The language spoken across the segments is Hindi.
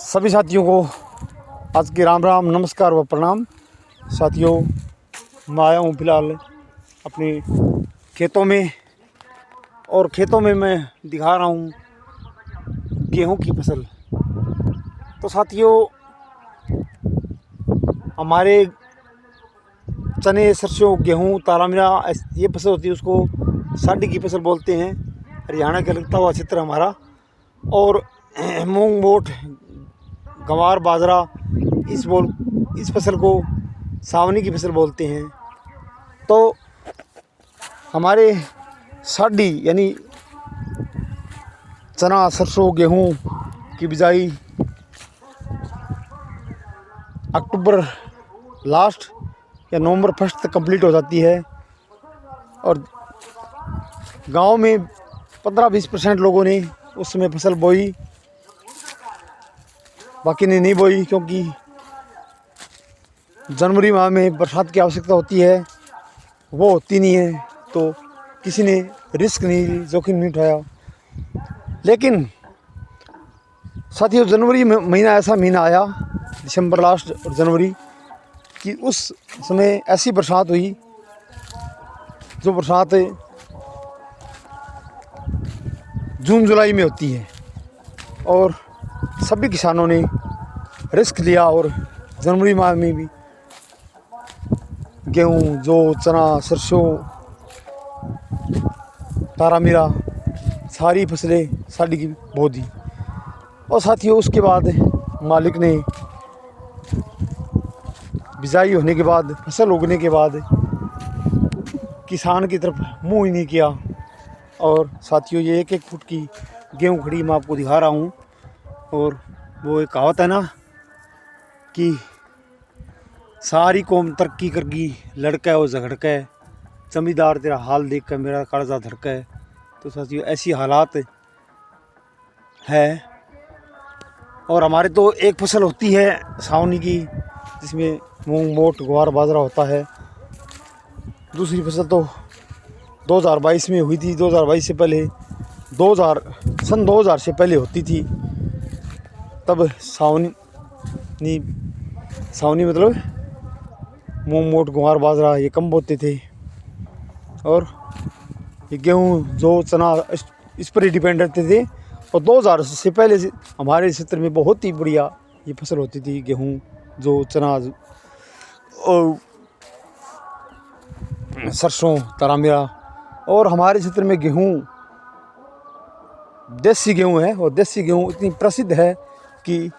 सभी साथियों को आज के राम राम नमस्कार व प्रणाम। साथियों, मैं आया हूँ फ़िलहाल अपने खेतों में, और खेतों में मैं दिखा रहा हूँ गेहूं की फसल। तो साथियों, हमारे चने, सरसों, गेहूं, तारा मीरा ये फसल होती है, उसको साडी की फसल बोलते हैं। हरियाणा का लगता हुआ क्षेत्र हमारा। और मूंग, मोठ, गंवार, बाजरा, इस फसल को सावनी की फसल बोलते हैं। तो हमारे साडी यानी चना, सरसों, गेहूं की बिजाई अक्टूबर लास्ट या नवंबर फर्स्ट तक कंप्लीट हो जाती है। और गांव में 15-20% लोगों ने उस समय फसल बोई, बाकी ने नहीं बोई, क्योंकि जनवरी माह में बरसात की आवश्यकता होती है, वो होती नहीं है। तो किसी ने रिस्क नहीं ली, जोखिम नहीं उठाया। लेकिन साथियों, जनवरी में महीना ऐसा महीना आया, दिसंबर लास्ट और जनवरी कि उस समय ऐसी बरसात हुई, जो बरसात जून जुलाई में होती है। और सभी किसानों ने रिस्क लिया और जनवरी माह में भी गेहूँ, जौ, चना, सरसों, तारा मीरा सारी फसलें साडी की बो दी। और साथियों, उसके बाद मालिक ने बिजाई होने के बाद, फसल उगने के बाद किसान की तरफ मुंह ही नहीं किया। और साथियों, ये 1-1 फुट की गेहूँ खड़ी मैं आपको दिखा रहा हूँ। और वो एक कहावत है ना कि सारी कौम तरक्की करगी, लड़का है वो झगड़का है, जमींदार तेरा हाल देख कर मेरा कालजा धड़का है। तो साथियों, ऐसी हालात है। और हमारे तो एक फसल होती है सावनी की, जिसमें मूंग, मोठ, ग्वार, बाजरा होता है। दूसरी फसल तो 2022 में हुई थी। 2022 से पहले सन 2000 से पहले होती थी। तब सावनी मतलब मूंग, मोठ, ग्वार, बाजरा ये कम बोते थे। और ये गेहूँ, जौ, चना इस पर ही डिपेंड रहते थे। और 2000 से पहले से हमारे क्षेत्र में बहुत ही बढ़िया ये फसल होती थी, गेहूँ, जौ, चना और सरसों, तारा मीरा। और हमारे क्षेत्र में गेहूँ देसी गेहूँ है, और देसी गेहूँ इतनी प्रसिद्ध है कि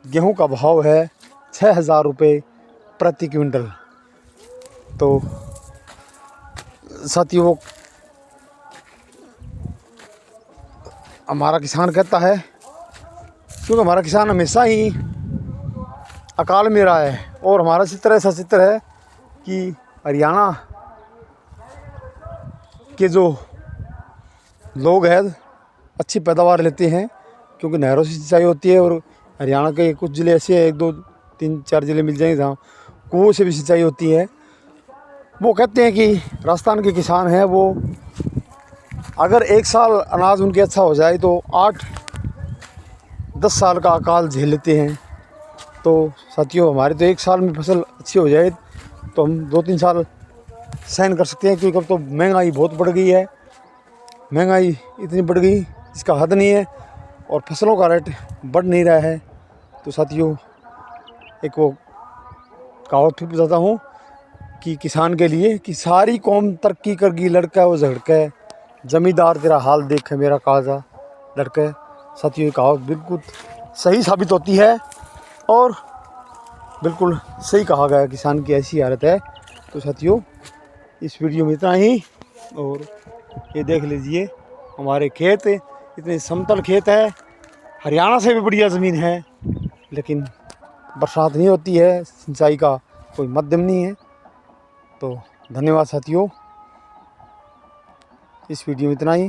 गेहूँ का भाव है 6000 रुपये प्रति क्विंटल। तो साथियों, हमारा किसान कहता है, क्योंकि हमारा किसान हमेशा ही अकाल में रहा है। और हमारा चित्र ऐसा चित्र है कि हरियाणा के जो लोग हैं अच्छी पैदावार लेते हैं, क्योंकि नहरों से सिंचाई होती है। और हरियाणा के कुछ ज़िले ऐसे हैं, 1-2-3-4 ज़िले मिल जाएंगे जहाँ कुओं से भी सिंचाई होती है। वो कहते हैं कि राजस्थान के किसान हैं, वो अगर एक साल अनाज उनके अच्छा हो जाए तो 8-10 साल का अकाल झेल लेते हैं। तो साथियों, हमारे तो एक साल में फसल अच्छी हो जाए तो हम 2-3 साल सहन कर सकते हैं, क्योंकि अब तो महंगाई बहुत बढ़ गई है। महंगाई इतनी बढ़ गई, इसका हद नहीं है। और फसलों का रेट बढ़ नहीं रहा है। तो साथियों, एक वो कहावत फिर बताता हूँ कि किसान के लिए कि सारी कौम तरक्की करगी, लड़का है वो झगड़का है, जमींदार तेरा हाल देख मेरा कालजा लड़का है। साथियों, ये कहावत बिल्कुल सही साबित होती है, और बिल्कुल सही कहा गया, किसान की ऐसी हालत है। तो साथियों, इस वीडियो में इतना ही। और ये देख लीजिए, हमारे खेत इतने समतल खेत है, हरियाणा से भी बढ़िया ज़मीन है, लेकिन बरसात नहीं होती है, सिंचाई का कोई माध्यम नहीं है। तो धन्यवाद साथियों, इस वीडियो में इतना ही।